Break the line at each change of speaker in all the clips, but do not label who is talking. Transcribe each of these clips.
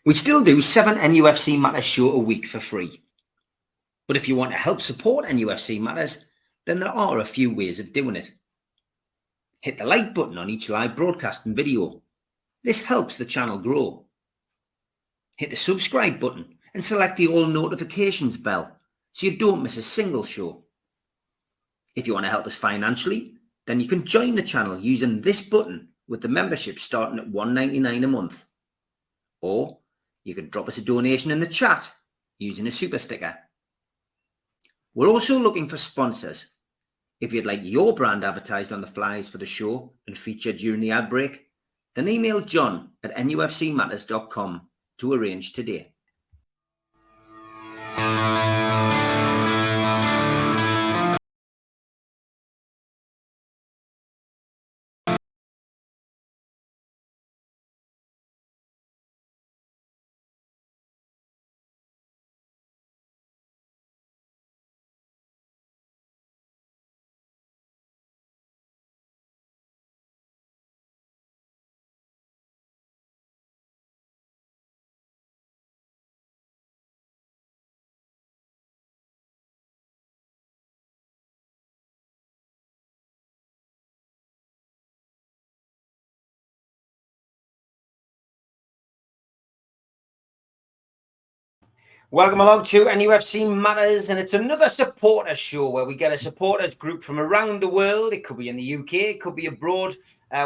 We still do 7 NUFC Matters show a week for free. But if you want to help support NUFC Matters, then there are a few ways of doing it. Hit the like button on each live broadcast and video. This helps the channel grow. Hit the subscribe button and select the all notifications bell so you don't miss a single show. If you want to help us financially, then you can join the channel using this button with the membership starting at $1.99 a month. Or you can drop us a donation in the chat using a super sticker. We're also looking for sponsors. If you'd like your brand advertised on the flyers for the show and featured during the ad break, then email John at nufcmatters.com to arrange today. Welcome along to NUFC Matters, and it's another supporters show where we get a supporters group from around the world. It could be in the UK, it could be abroad.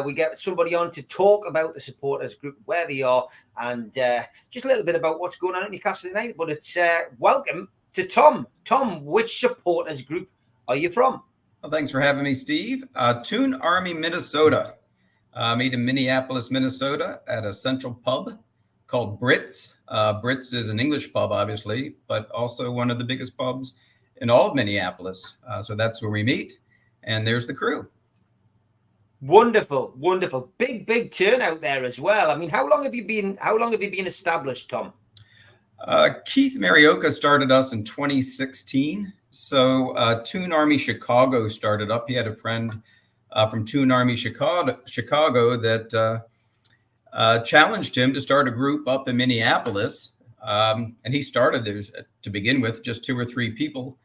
We get somebody on to talk about the supporters group, where they are, and just a little bit about what's going on at Newcastle United. But it's welcome to Tom. Tom, which supporters group are you from?
Well, thanks for having me, Steve. Toon Army, Minnesota. Meet in Minneapolis, Minnesota at a central pub called Brits. Brits is an English pub, obviously, but also one of the biggest pubs in all of Minneapolis. So that's where we meet. And there's the crew.
Wonderful, wonderful. Big turnout there as well. I mean, how long have you been established, Tom?
Keith Marioka started us in 2016. So Toon Army Chicago started up. He had a friend from Toon Army Chicago that challenged him to start a group up in Minneapolis. And he started, to begin with, just 2 or 3 people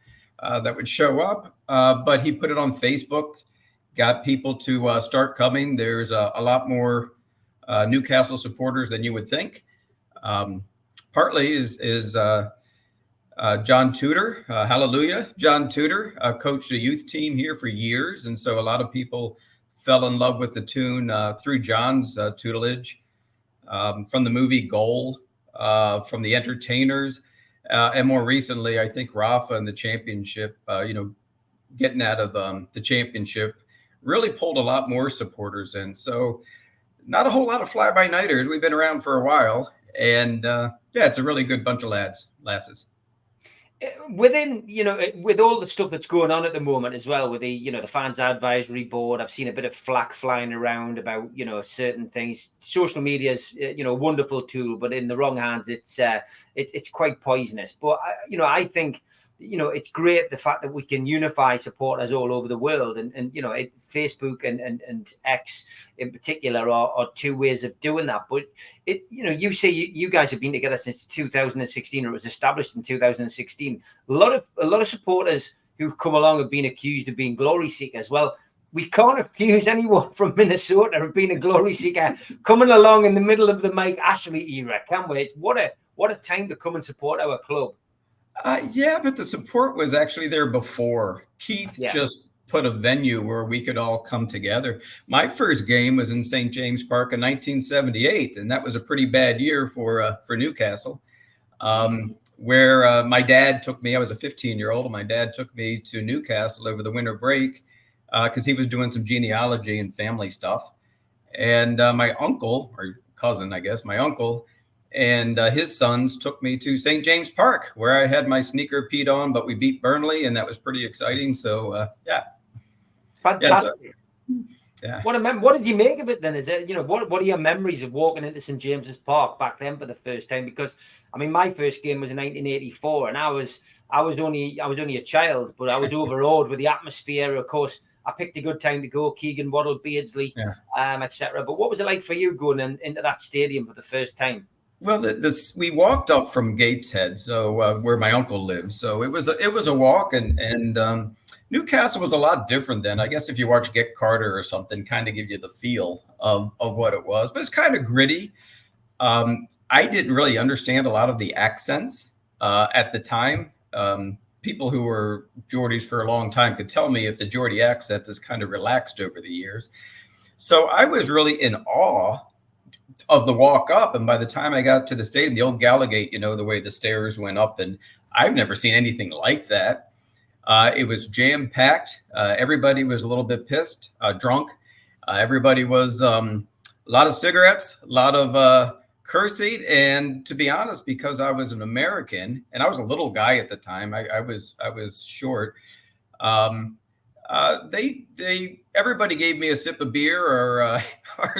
that would show up. But he put it on Facebook, got people to start coming. There's a lot more Newcastle supporters than you would think. Partly is John Tudor, hallelujah. John Tudor coached a youth team here for years. And so a lot of people fell in love with the Toon through John's tutelage, from the movie Goal, from the Entertainers, and more recently, I think Rafa and the championship, getting out of the championship, really pulled a lot more supporters in. So not a whole lot of fly-by-nighters. We've been around for a while, and it's a really good bunch of lasses.
Within, with all the stuff that's going on at the moment as well, with the, the fans advisory board, I've seen a bit of flack flying around about, certain things. Social media is, a wonderful tool, but in the wrong hands, it's quite poisonous. But I think, it's great the fact that we can unify supporters all over the world, and Facebook and X in particular are 2 ways of doing that. But you say you guys have been together since 2016, or it was established in 2016. A lot of supporters who've come along have been accused of being glory seekers. Well, we can't accuse anyone from Minnesota of being a glory seeker coming along in the middle of the Mike Ashley era, can we? What a time to come and support our club.
But the support was actually there before. Keith just put a venue where we could all come together. My first game was in St. James Park in 1978, and that was a pretty bad year for Newcastle, where my dad took me. I was a 15-year-old, and my dad took me to Newcastle over the winter break because he was doing some genealogy and family stuff. And my uncle, or cousin, I guess, and his sons took me to St. James Park, where I had my sneaker Pete on, but we beat Burnley, and that was pretty exciting. So,
fantastic.
Yeah.
What did you make of it then? Is it, what are your memories of walking into St. James's Park back then for the first time? Because I mean, my first game was in 1984, and I was only a child, but I was overawed with the atmosphere. Of course, I picked a good time to go. Keegan, Waddle, Beardsley, etc. But what was it like for you going into that stadium for the first time?
Well, we walked up from Gateshead, so where my uncle lived. So it was a walk, and Newcastle was a lot different then. I guess if you watch Get Carter or something, kind of give you the feel of what it was. But it's kind of gritty. I didn't really understand a lot of the accents at the time. People who were Geordies for a long time could tell me if the Geordie accent is kind of relaxed over the years. So I was really in awe of the walk up. And by the time I got to the stadium, the old Gallowgate, the way the stairs went up, and I've never seen anything like that. It was jam packed. Everybody was a little bit pissed, drunk. Everybody was a lot of cigarettes, a lot of cursing. And to be honest, because I was an American and I was a little guy at the time, I was short. Everybody gave me a sip of beer or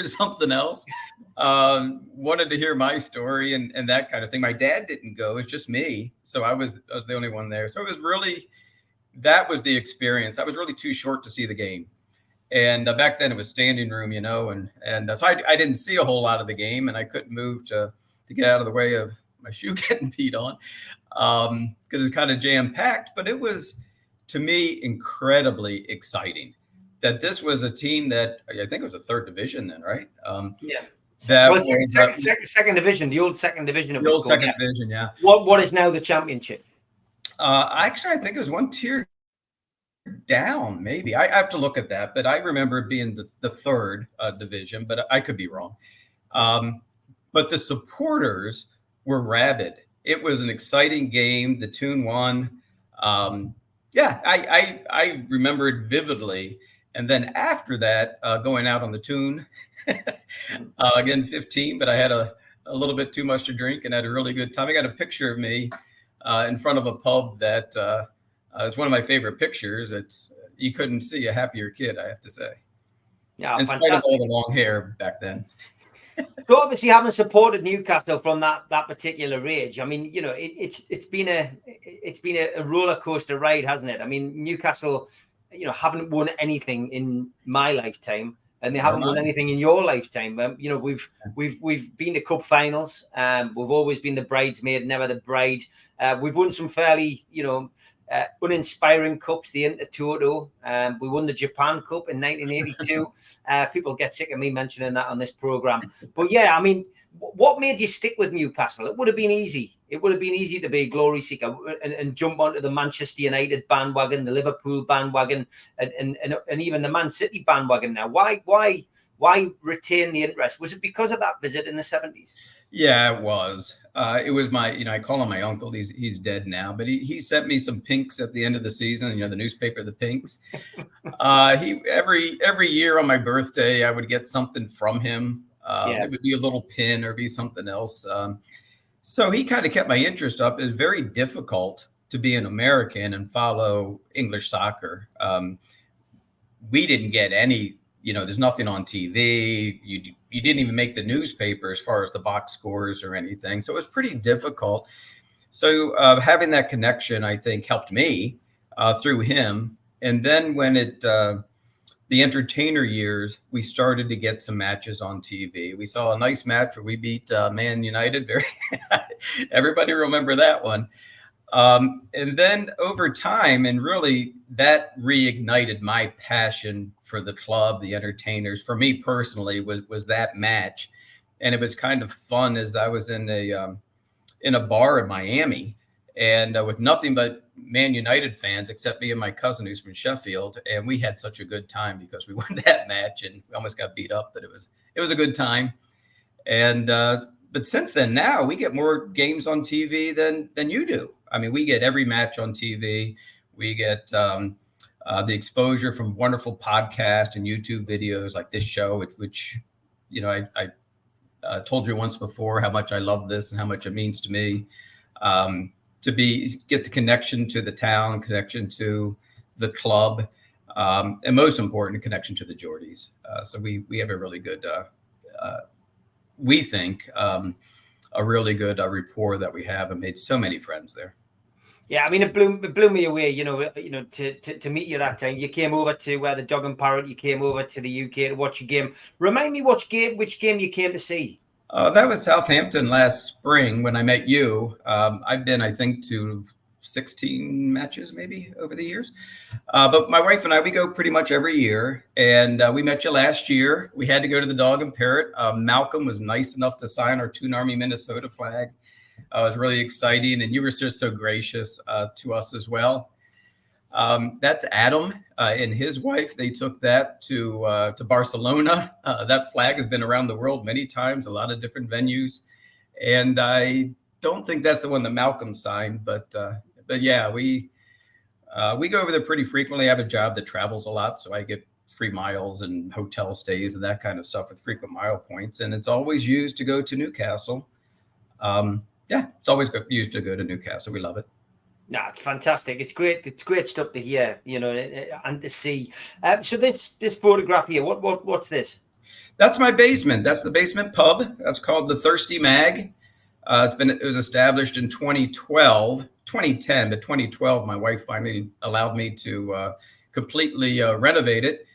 something else. Wanted to hear my story and that kind of thing. My dad didn't go; it was just me, so I was the only one there. So that was the experience. I was really too short to see the game, and back then it was standing room, and so I didn't see a whole lot of the game, and I couldn't move to get out of the way of my shoe getting peed on because it's kind of jam packed. But it was, to me, incredibly exciting that this was a team that I think it was a third division then, right?
Yeah.
That
well,
was
second division, the old second division.
The old second division, yeah.
What is now the championship?
Actually, I think it was one tier down, maybe. I have to look at that, but I remember it being the third division, but I could be wrong. But the supporters were rabid. It was an exciting game. The Toon won. Yeah, I remember it vividly. And then after that, going out on the Toon, again, 15, but I had a little bit too much to drink and had a really good time. I got a picture of me in front of a pub that it's one of my favorite pictures. You couldn't see a happier kid, I have to say.
Yeah,
in spite of all the long hair back then.
So obviously, having supported Newcastle from that particular age, I mean, it's been a roller coaster ride, hasn't it? I mean, Newcastle, haven't won anything in my lifetime, and they haven't won anything in your lifetime. We've been to cup finals. We've always been the bridesmaid, never the bride. We've won some fairly, uninspiring cups, the Intertoto. We won the Japan Cup in 1982. People get sick of me mentioning that on this program. But yeah, I mean, what made you stick with Newcastle? It would have been easy. It would have been easy to be a glory seeker and jump onto the Manchester United bandwagon, the Liverpool bandwagon, and even the Man City bandwagon now. Why retain the interest? Was it because of that visit in the 70s?
Yeah, it was. It was my, I call him my uncle. He's dead now, but he sent me some pinks at the end of the season. The newspaper, the pinks. He every year on my birthday, I would get something from him. It would be a little pin or be something else. So he kind of kept my interest up. It was very difficult to be an American and follow English soccer. We didn't get any. There's nothing on TV. You didn't even make the newspaper as far as the box scores or anything. So it was pretty difficult. So having that connection, I think, helped me through him. And then when the entertainer years, we started to get some matches on TV. We saw a nice match where we beat Man United. Everybody remember that one. And then over time, and really that reignited my passion for the club, the entertainers. For me personally, was that match, and it was kind of fun as I was in a bar in Miami, and with nothing but Man United fans except me and my cousin who's from Sheffield, and we had such a good time because we won that match and we almost got beat up, but it was a good time. And but since then, now we get more games on TV than you do. I mean, we get every match on TV. We get the exposure from wonderful podcasts and YouTube videos like this show, which I told you once before how much I love this and how much it means to me. To get the connection to the town, connection to the club, and most important, connection to the Geordies. So we have a really good, we think, a really good rapport that we have, and made so many friends there.
Yeah, I mean, it blew me away. To meet you that time. You came over to the Dog and Parrot. You came over to the UK to watch a game. Remind me which game you came to see.
That was Southampton last spring when I met you. I've been, I think, to 16 matches maybe over the years. But my wife and I, we go pretty much every year. And we met you last year. We had to go to the Dog and Parrot. Malcolm was nice enough to sign our Toon Army Minnesota flag. It was really exciting. And you were just so gracious to us as well. That's Adam and his wife. They took that to Barcelona. That flag has been around the world many times, a lot of different venues. And I don't think that's the one that Malcolm signed, but yeah, we go over there pretty frequently. I have a job that travels a lot, so I get free miles and hotel stays and that kind of stuff with frequent mile points. And it's always used to go to Newcastle. Yeah, it's always used to go to Newcastle. We love it.
No, it's fantastic. It's great. It's great stuff to hear, you know, and to see. So this photograph here, what's this?
That's my basement. That's the basement pub. That's called the Thirsty Mag. It was established in 2010, but 2012, my wife finally allowed me to completely renovate it.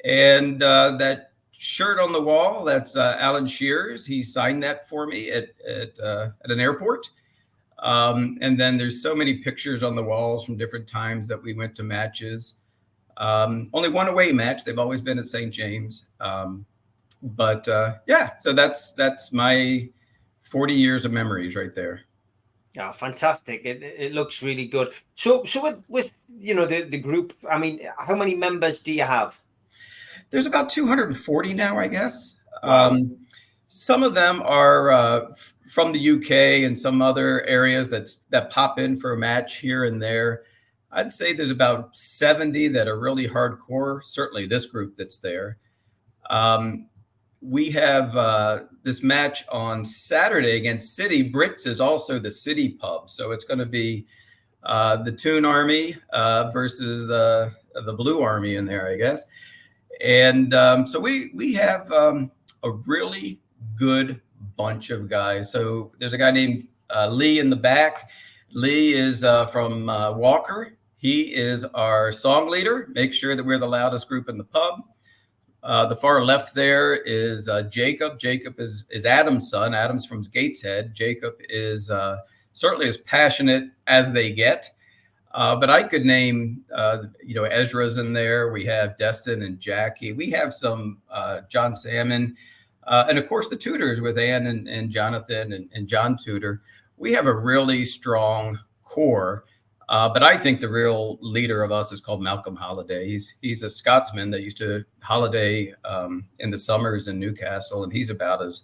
And that shirt on the wall, that's Alan Shearer's. He signed that for me at an airport. And then there's so many pictures on the walls from different times that we went to matches. Only one away match. They've always been at St. James. But yeah, so that's my 40 years of memories right there.
Yeah, fantastic. It looks really good. So with you know the group, I mean, how many members do you have?
There's about 240 now, I guess.
Wow.
Some of them are from the UK and some other areas that pop in for a match here and there. I'd say there's about 70 that are really hardcore. Certainly this group that's there. We have this match on Saturday against City. Brits is also the City pub. So it's going to be the Toon Army versus the Blue Army in there, I guess. And so we have a really good bunch of guys. So there's a guy named Lee in the back. Lee is from Walker. He is our song leader. Make sure that we're the loudest group in the pub. The far left there is Jacob. Jacob is Adam's son. Adam's from Gateshead. Jacob is certainly as passionate as they get. But I could name, Ezra's in there. We have Destin and Jackie. We have some John Salmon. And of course, the Tudors with Ann and Jonathan and John Tudor. We have a really strong core. But I think the real leader of us is called Malcolm Holliday. He's a Scotsman that used to holiday in the summers in Newcastle, and he's about as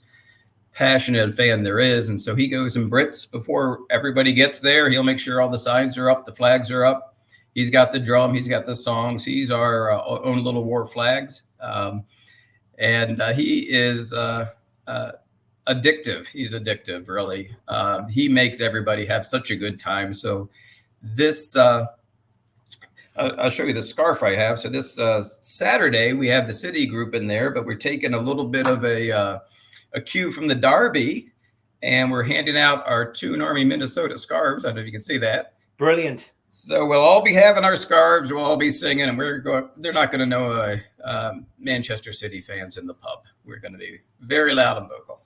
passionate a fan there is. And so he goes in Brits before everybody gets there. He'll make sure all the signs are up, the flags are up. He's got the drum, he's got the songs. He's our own little war flags. And he is addictive. He's addictive, really. He makes everybody have such a good time. So this, I'll show you the scarf I have. So this Saturday, we have the City group in there, but we're taking a little bit of a cue from the Derby, and we're handing out our Toon Army Minnesota scarves. I don't know if you can see that.
Brilliant.
So we'll all be having our scarves. We'll all be singing, and they're not going to know Manchester City fans in the pub. We're going to be very loud and vocal.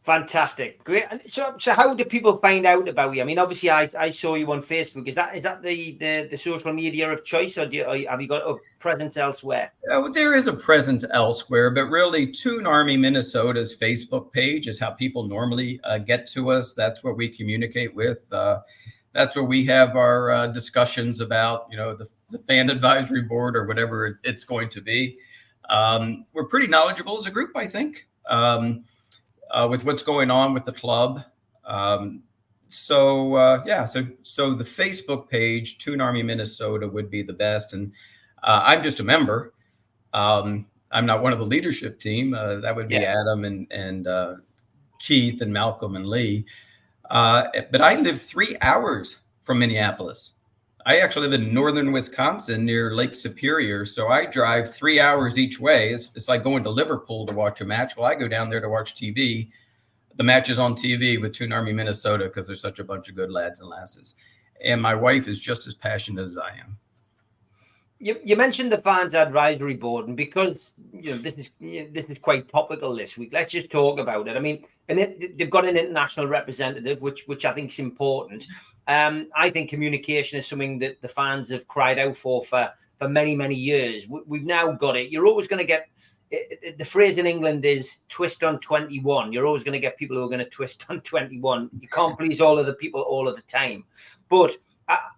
Fantastic, great. And so how do people find out about you? I mean, obviously, I saw you on Facebook. Is that the social media of choice, or have you got a presence elsewhere?
There is a presence elsewhere, but really, Toon Army Minnesota's Facebook page is how people normally get to us. That's where we communicate with. That's where we have our discussions about, the fan advisory board or whatever it's going to be. We're pretty knowledgeable as a group, I think. With what's going on with the club. So the Facebook page, Toon Army Minnesota, would be the best. And I'm just a member. I'm not one of the leadership team. That would be Adam and Keith and Malcolm and Lee. But I live 3 hours from Minneapolis. I actually live in northern Wisconsin near Lake Superior. So I drive 3 hours each way. It's like going to Liverpool to watch a match. Well, I go down there to watch TV. The match is on TV with Toon Army Minnesota because there's such a bunch of good lads and lasses. And my wife is just as passionate as I am.
You mentioned the fans advisory board, and because this is quite topical this week, let's just talk about it. I mean, and they've got an international representative, which I think is important. I think communication is something that the fans have cried out for many years. We've now got it. You're always going to get the phrase in England is twist on 21. You're always going to get people who are going to twist on 21. You can't please all of the people all of the time. But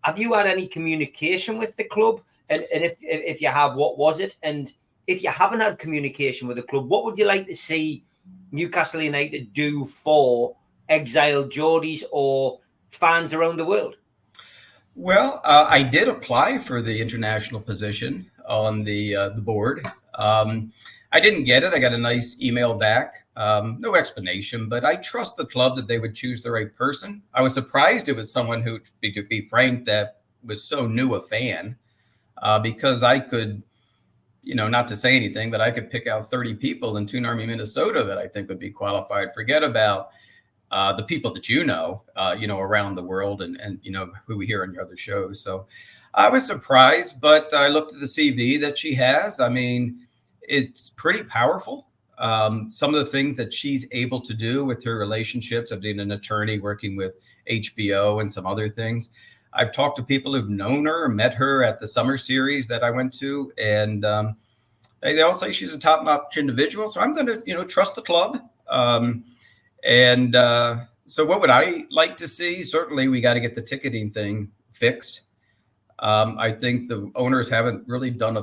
have you had any communication with the club? And if you have, what was it? And if you haven't had communication with the club, what would you like to see Newcastle United do for exiled Geordies or fans around the world?
Well, I did apply for the international position on the board. I didn't get it. I got a nice email back. No explanation, but I trust the club that they would choose the right person. I was surprised it was someone who, to be frank, that was so new a fan. Because I could, not to say anything, but I could pick out 30 people in Toon Army, Minnesota that I think would be qualified. Forget about the people that around the world and who we hear on your other shows. So I was surprised, but I looked at the CV that she has. I mean, it's pretty powerful. Some of the things that she's able to do with her relationships of being an attorney, working with HBO and some other things. I've talked to people who've known her, met her at the summer series that I went to, and they all say she's a top-notch individual. So I'm going to, trust the club. So what would I like to see? Certainly, we got to get the ticketing thing fixed. I think the owners haven't really done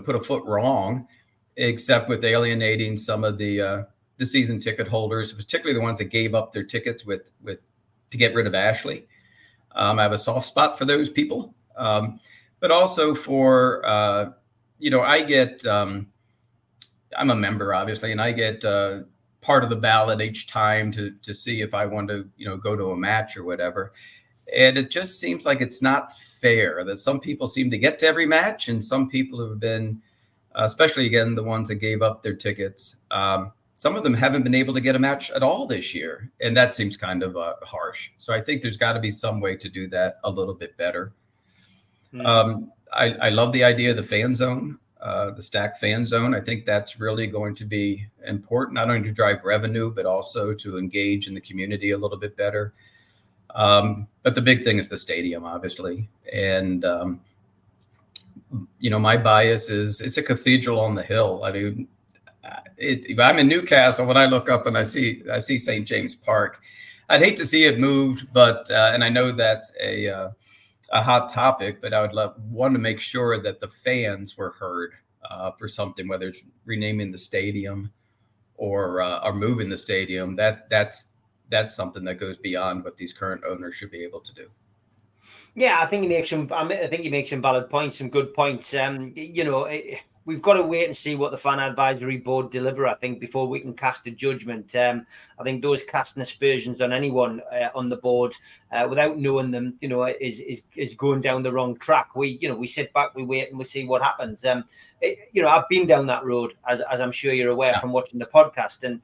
put a foot wrong, except with alienating some of the season ticket holders, particularly the ones that gave up their tickets to get rid of Ashley. I have a soft spot for those people, but also for, I get, I'm a member, obviously, and I get part of the ballot each time to see if I want to, go to a match or whatever. And it just seems like it's not fair that some people seem to get to every match and some people who have been, especially, again, the ones that gave up their tickets, some of them haven't been able to get a match at all this year, and that seems kind of harsh. So I think there's got to be some way to do that a little bit better. I love the idea of the fan zone, the stacked fan zone. I think that's really going to be important, not only to drive revenue, but also to engage in the community a little bit better. But the big thing is the stadium, obviously. And, my bias is it's a cathedral on the hill. I mean, if I'm in Newcastle, when I look up and I see St. James Park, I'd hate to see it moved, but and I know that's a hot topic, but I would want to make sure that the fans were heard for something, whether it's renaming the stadium or moving the stadium. That's something that goes beyond what these current owners should be able to do.
Yeah, I think you make some valid points, some good points. We've got to wait and see what the fan advisory board deliver, I think, before we can cast a judgment. I think those casting aspersions on anyone on the board without knowing them, is going down the wrong track. We sit back, we wait, and we see what happens. I've been down that road, as I'm sure you're aware from watching the podcast, and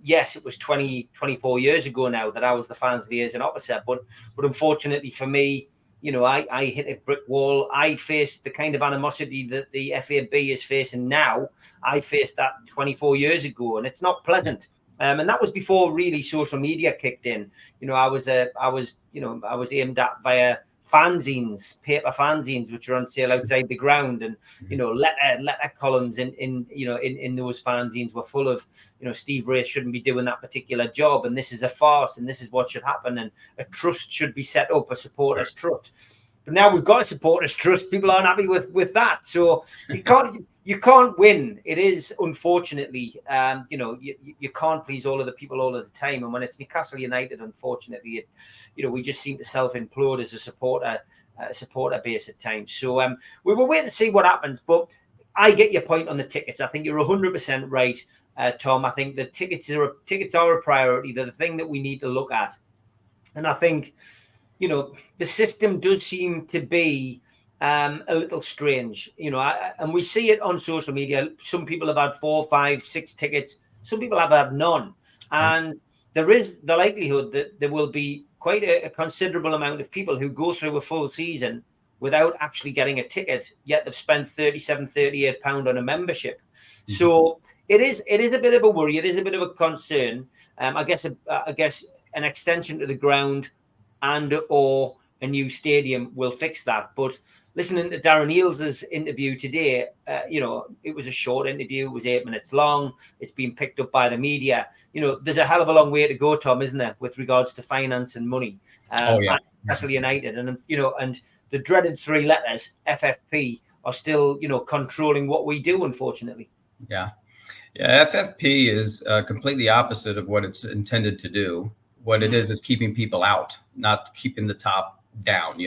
yes, it was 24 years ago now that I was the fans liaison officer, but unfortunately for me, I hit a brick wall. I faced the kind of animosity that the FAB is facing now. I faced that 24 years ago, and it's not pleasant. And that was before really social media kicked in. I was aimed at via fanzines, paper fanzines, which are on sale outside the ground, and letter columns in those fanzines were full of Steve Race shouldn't be doing that particular job, and this is a farce, and this is what should happen, and a trust should be set up, a supporters trust. But now we've got a supporters trust. People aren't happy with that, so you can't win. It is, unfortunately, you can't please all of the people all of the time. And when it's Newcastle United, unfortunately, we just seem to self-implode as a supporter base at times. So we will wait and see what happens. But I get your point on the tickets. I think you're 100% right, Tom. I think the tickets are a priority. They're the thing that we need to look at. And I think, the system does seem to be a little strange, and we see it on social media. Some people have had 4, 5, 6 tickets. Some people have had none. And there is the likelihood that there will be quite a considerable amount of people who go through a full season without actually getting a ticket, yet they've spent £37, £38 on a membership. So it is a bit of a worry. It is a bit of a concern. I guess an extension to the ground and or a new stadium will fix that. But listening to Darren Eales's interview today, it was a short interview. It was 8 minutes long. It's been picked up by the media. There's a hell of a long way to go, Tom, isn't there, with regards to finance and money?
Oh, yeah.
Newcastle United, and the dreaded 3 letters FFP are still, controlling what we do, unfortunately.
Yeah. FFP is completely opposite of what it's intended to do. What it is keeping people out, not keeping the top down,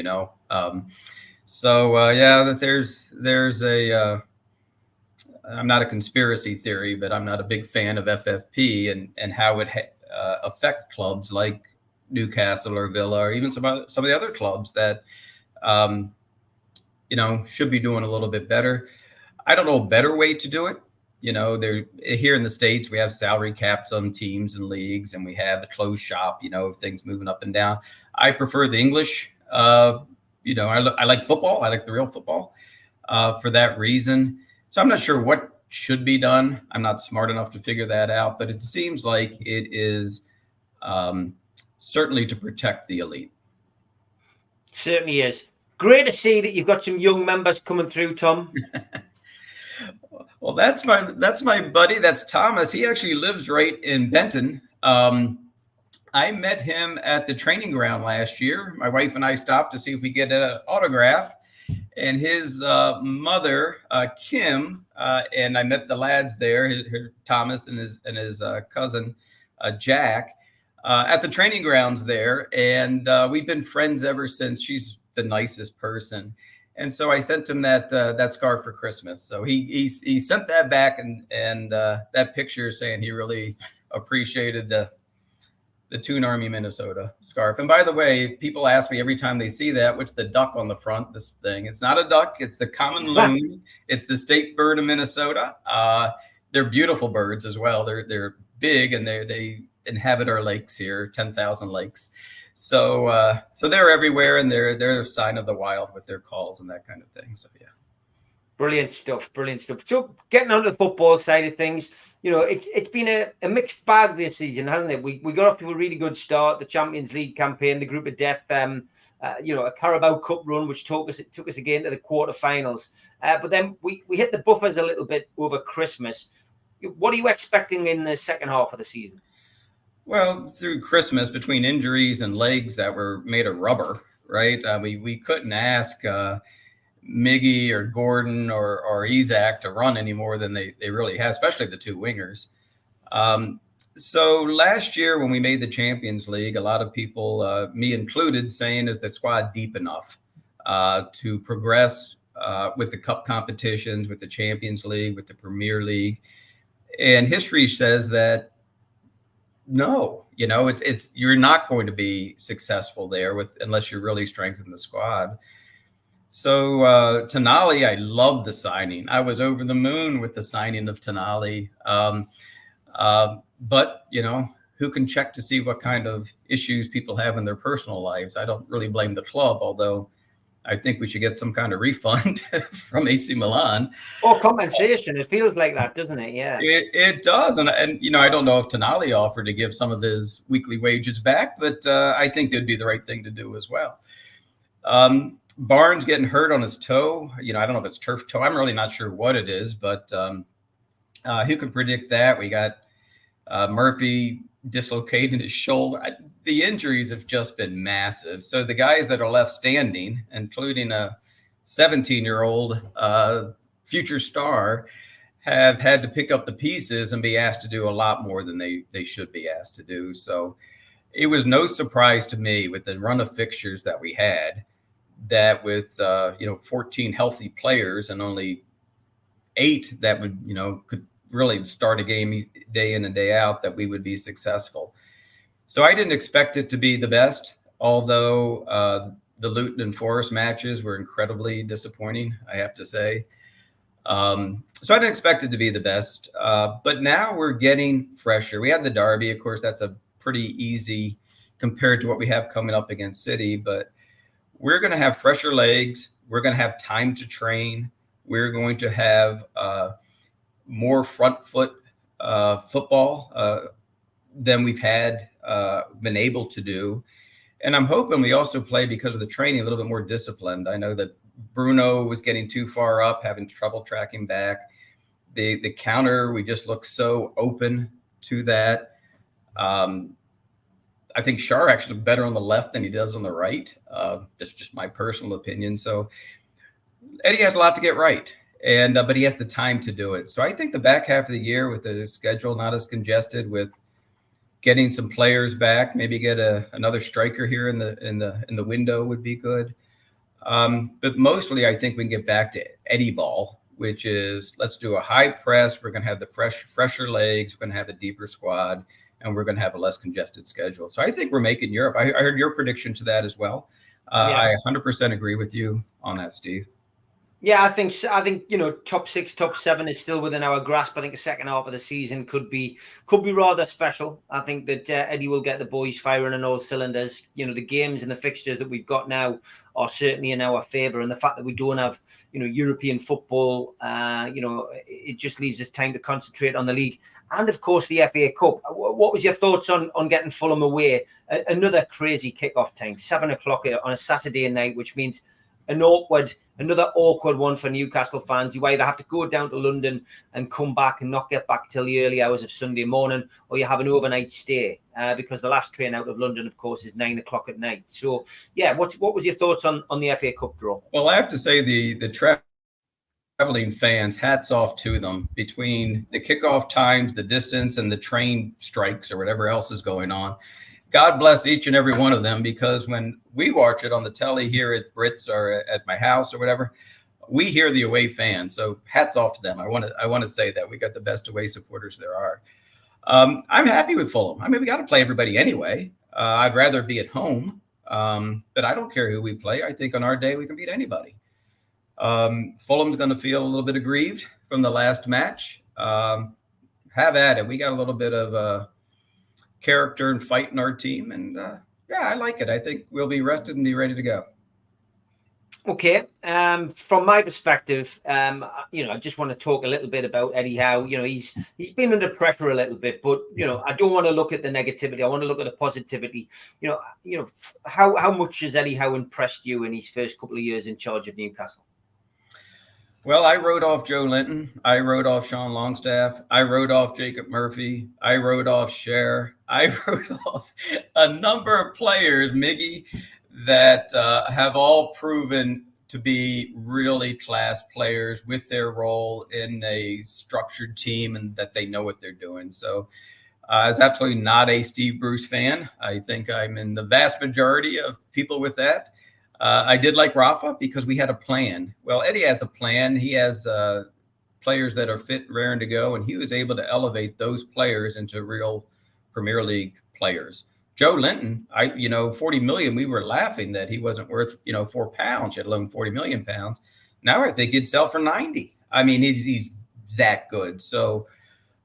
there's a, I'm not a conspiracy theory, but I'm not a big fan of FFP and how it affects clubs like Newcastle or Villa, or even some of the other clubs that, should be doing a little bit better. I don't know a better way to do it. They're here in the States, we have salary caps on teams and leagues, and we have a closed shop, of things moving up and down. I prefer the English. I like football. I like the real football for that reason. So I'm not sure what should be done. I'm not smart enough to figure that out, but it seems like it is certainly to protect the elite.
Certainly is. Great to see that you've got some young members coming through, Tom.
Well, that's my buddy. That's Thomas. He actually lives right in Benton. I met him at the training ground last year. My wife and I stopped to see if we get an autograph. And his mother, Kim, and I met the lads there, Thomas and his cousin, Jack, at the training grounds there. And we've been friends ever since. She's the nicest person. And so I sent him that scarf for Christmas. So he sent that back and that picture saying he really appreciated the Toon Army Minnesota scarf. And by the way, people ask me every time they see that, what's the duck on the front? This thing. It's not a duck. It's the common loon. It's the state bird of Minnesota. They're beautiful birds as well. They're big and they inhabit our lakes here, 10,000 lakes. So they're everywhere, and they're a sign of the wild with their calls and that kind of thing. So yeah.
Brilliant stuff. So getting onto the football side of things, it's been a mixed bag this season, hasn't it? We got off to a really good start, the Champions League campaign, the Group of Death, a Carabao Cup run, which took us again to the quarterfinals. But then we hit the buffers a little bit over Christmas. What are you expecting in the second half of the season?
Well, through Christmas, between injuries and legs that were made of rubber, right? We couldn't ask Miggy or Gordon or Isaac to run any more than they really have, especially the two wingers. So last year when we made the Champions League, a lot of people, me included, saying, is the squad deep enough to progress with the cup competitions, with the Champions League, with the Premier League? And history says that no, it's you're not going to be successful there unless you really strengthen the squad. So Tonali, I love the signing. I was over the moon with the signing of Tonali. But who can check to see what kind of issues people have in their personal lives? I don't really blame the club, although I think we should get some kind of refund from AC Milan.
Or compensation. It feels like that, doesn't it? Yeah.
It does. And I don't know if Tonali offered to give some of his weekly wages back, but I think it'd be the right thing to do as well. Barnes getting hurt on his toe. I don't know if it's turf toe. I'm really not sure what it is, but who can predict that? We got Murphy dislocating his shoulder. The injuries have just been massive. So the guys that are left standing, including a 17-year-old future star, have had to pick up the pieces and be asked to do a lot more than they should be asked to do. So it was no surprise to me with the run of fixtures that we had that with 14 healthy players and only 8 that would could really start a game day in and day out, that we would be successful. So I didn't expect it to be the best, although the Luton and Forest matches were incredibly disappointing, I have to say. So I didn't expect it to be the best, but now we're getting fresher. We had the derby, of course, that's a pretty easy compared to what we have coming up against City, but we're going to have fresher legs. We're going to have time to train. We're going to have more front foot football than we've had been able to do. And I'm hoping we also play, because of the training, a little bit more disciplined. I know that Bruno was getting too far up, having trouble tracking back. The counter, we just look so open to that. I think Shar actually better on the left than he does on the right. That's just my personal opinion. So Eddie has a lot to get right, and but he has the time to do it. So I think the back half of the year, with the schedule not as congested, with getting some players back, maybe get another striker here in the window would be good. But mostly, I think we can get back to Eddie ball, which is, let's do a high press. We're going to have the fresher legs. We're going to have a deeper squad, and we're going to have a less congested schedule. So I think we're making Europe. I heard your prediction to that as well. I 100% agree with you on that, Steve.
Yeah, I think top 6, top 7 is still within our grasp. I think the second half of the season could be rather special. I think that Eddie will get the boys firing on all cylinders. The games and the fixtures that we've got now are certainly in our favour, and the fact that we don't have European football, it just leaves us time to concentrate on the league and of course the FA Cup. What was your thoughts on getting Fulham away? Another crazy kickoff time, 7 o'clock on a Saturday night, which means another awkward one for Newcastle fans. You either have to go down to London and come back and not get back till the early hours of Sunday morning, or you have an overnight stay because the last train out of London, of course, is 9 o'clock at night. So, yeah, what was your thoughts on the FA Cup draw?
Well, I have to say the traveling fans, hats off to them. Between the kickoff times, the distance, and the train strikes or whatever else is going on, God bless each and every one of them, because when we watch it on the telly here at Brits or at my house or whatever, we hear the away fans. So hats off to them. I want to say that we got the best away supporters there are. I'm happy with Fulham. I mean, we got to play everybody anyway. I'd rather be at home, but I don't care who we play. I think on our day we can beat anybody. Fulham's going to feel a little bit aggrieved from the last match. Have at it. We got a little bit of character and fight in our team, and I like it. I think we'll be rested and be ready to go.
Okay. From my perspective, I just want to talk a little bit about Eddie Howe. He's been under pressure a little bit, but I don't want to look at the negativity. I want to look at the positivity. How much has Eddie Howe impressed you in his first couple of years in charge of Newcastle?
Well, I wrote off Joe Linton. I wrote off Sean Longstaff. I wrote off Jacob Murphy. I wrote off Cher. I wrote off a number of players, Miggy, that have all proven to be really class players with their role in a structured team, and that they know what they're doing. So I was absolutely not a Steve Bruce fan. I think I'm in the vast majority of people with that. I did like Rafa because we had a plan. Well, Eddie has a plan. He has players that are fit, raring to go, and he was able to elevate those players into real Premier League players. Joe Linton, 40 million, we were laughing that he wasn't worth, £4, let alone 40 million pounds. Now I think he'd sell for 90. I mean, he's that good. So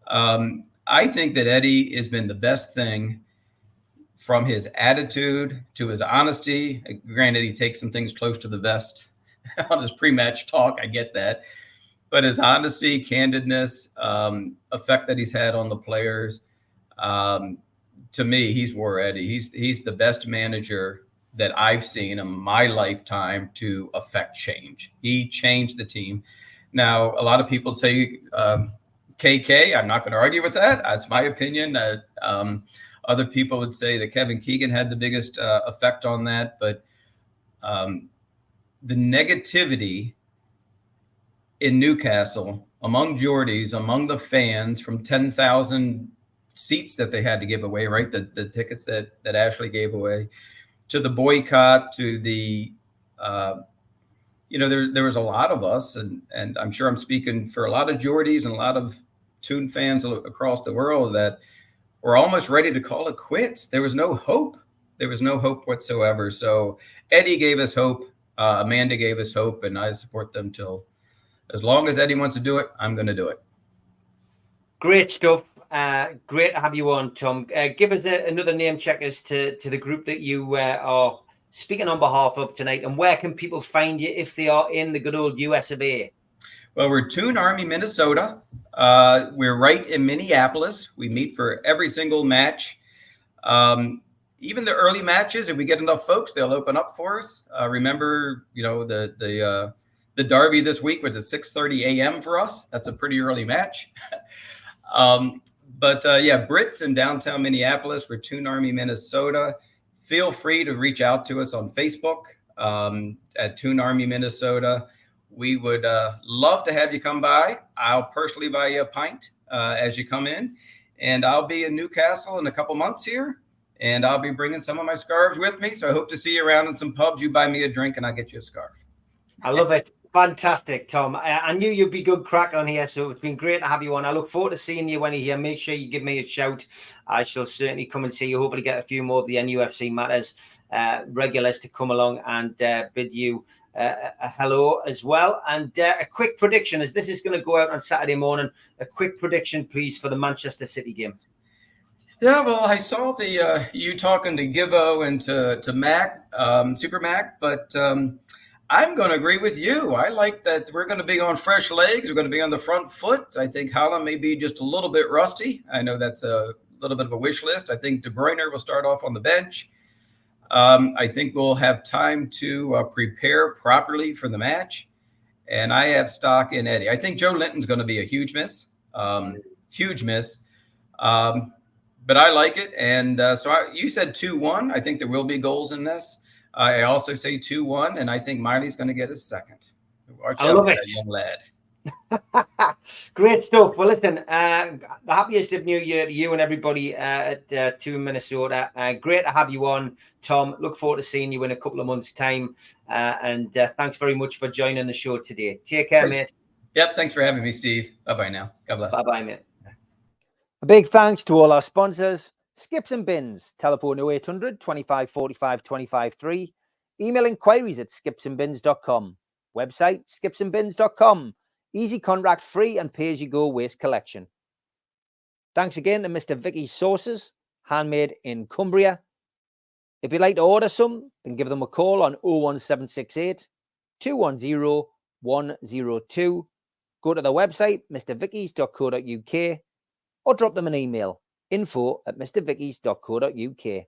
I think that Eddie has been the best thing, from his attitude to his honesty. Granted, he takes some things close to the vest on his pre-match talk. I get that. But his honesty, candidness, effect that he's had on the players, to me, he's War Eddie. He's the best manager that I've seen in my lifetime to affect change. He changed the team. Now, a lot of people say KK. I'm not going to argue with that. That's my opinion. Other people would say that Kevin Keegan had the biggest effect on that. But the negativity in Newcastle, among Geordies, among the fans, from 10,000 seats that they had to give away, right? The tickets that Ashley gave away, to the boycott, to the, there was a lot of us, and I'm sure I'm speaking for a lot of Geordies and a lot of Toon fans across the world, that were almost ready to call it quits. There was no hope. There was no hope whatsoever. So Eddie gave us hope. Amanda gave us hope, and I support them till as long as Eddie wants to do it. I'm going to do it.
Great stuff. Great to have you on, Tom. Give us another name check as to the group that you are speaking on behalf of tonight, and where can people find you if they are in the good old US of A?
Well, we're Toon Army, Minnesota. We're right in Minneapolis. We meet for every single match. Even the early matches, if we get enough folks, they'll open up for us. Remember, the derby this week was at 6:30 a.m. for us. That's a pretty early match. Brits in downtown Minneapolis, we're Toon Army, Minnesota. Feel free to reach out to us on Facebook at Toon Army, Minnesota. We would love to have you come by. I'll personally buy you a pint as you come in. And I'll be in Newcastle in a couple months here. And I'll be bringing some of my scarves with me. So I hope to see you around in some pubs. You buy me a drink and I'll get you a scarf.
I love it. Fantastic, Tom. I knew you'd be good crack on here, so it's been great to have you on. I look forward to seeing you when you're here. Make sure you give me a shout. I shall certainly come and see you. Hopefully get a few more of the NUFC Matters regulars to come along and bid you a hello as well. And a quick prediction, as this is going to go out on Saturday morning, a quick prediction, please, for the Manchester City game.
Yeah, well, I saw you talking to Gibbo and to Mac, Super Mac, but I'm going to agree with you. I like that we're going to be on fresh legs. We're going to be on the front foot. I think Haaland may be just a little bit rusty. I know that's a little bit of a wish list. I think De Bruyne will start off on the bench. I think we'll have time to prepare properly for the match. And I have stock in Eddie. I think Joe Linton's going to be a huge miss. Huge miss. But I like it. And you said 2-1. I think there will be goals in this. I also say 2-1, and I think Miley's going to get his second. Watch
I love it.
That young lad.
Great stuff. Well, listen, the happiest of New Year to you and everybody at Toon, Minnesota. Great to have you on, Tom. Look forward to seeing you in a couple of months' time. And thanks very much for joining the show today. Take care, mate.
Yep, thanks for having me, Steve. Bye-bye now. God bless.
Bye-bye, mate.
A big thanks to all our sponsors. Skips and Bins, telephone 0800 25 45 25 3. Email inquiries at skipsandbins.com. Website skipsandbins.com. Easy contract free and pay-as-you-go waste collection. Thanks again to Mr. Vicky's Sauces, handmade in Cumbria. If you'd like to order some, then give them a call on 01768 210 102. Go to the website mrvickies.co.uk or drop them an email, info@mrvickies.co.uk.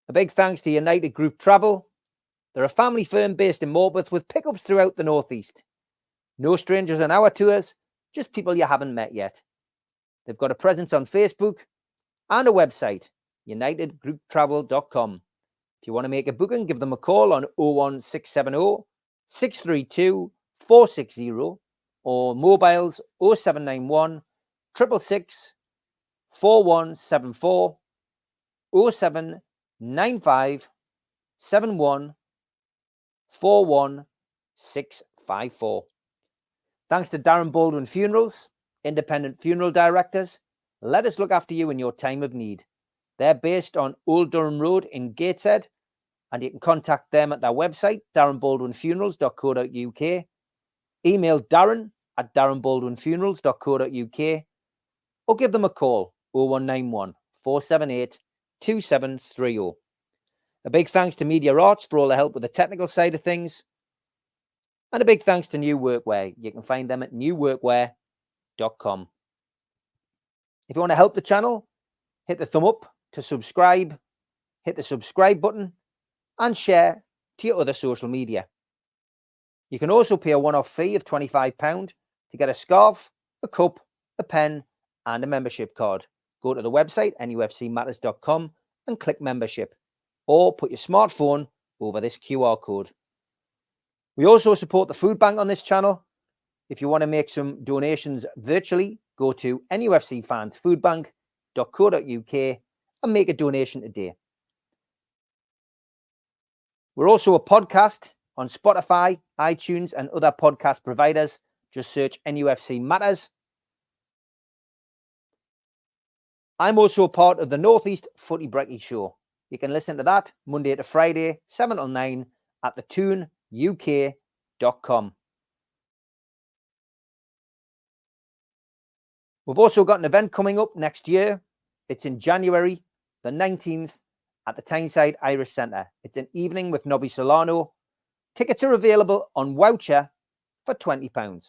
A big thanks to United Group Travel. They're a family firm based in Morpeth with pickups throughout the Northeast. No strangers on our tours, just people you haven't met yet. They've got a presence on Facebook and a website, unitedgrouptravel.com. If you want to make a booking, give them a call on 01670 632 460 or mobiles 0791 666 4174 0795 71 41654. Thanks to Darren Baldwin Funerals, independent funeral directors. Let us look after you in your time of need. They're based on Old Durham Road in Gateshead, and you can contact them at their website, darrenbaldwinfunerals.co.uk. Email darren@darrenbaldwinfunerals.co.uk or give them a call, 0191 478 2730. A big thanks to Media Arts for all the help with the technical side of things. And a big thanks to New Workwear. You can find them at newworkwear.com. If you want to help the channel, hit the thumb up to subscribe, hit the subscribe button, and share to your other social media. You can also pay a one-off fee of £25 to get a scarf, a cup, a pen, and a membership card. Go to the website, nufcmatters.com, and click membership, or put your smartphone over this QR code. We also support the food bank on this channel. If you want to make some donations virtually, go to nufcfansfoodbank.co.uk and make a donation today. We're also a podcast on Spotify, iTunes, and other podcast providers. Just search NUFC Matters. I'm also a part of the Northeast Footy Brekkie Show. You can listen to that Monday to Friday, 7 till 9 at thetoonuk.com. We've also got an event coming up next year. It's in January the 19th at the Tyneside Irish Centre. It's an evening with Nobby Solano. Tickets are available on voucher for £20.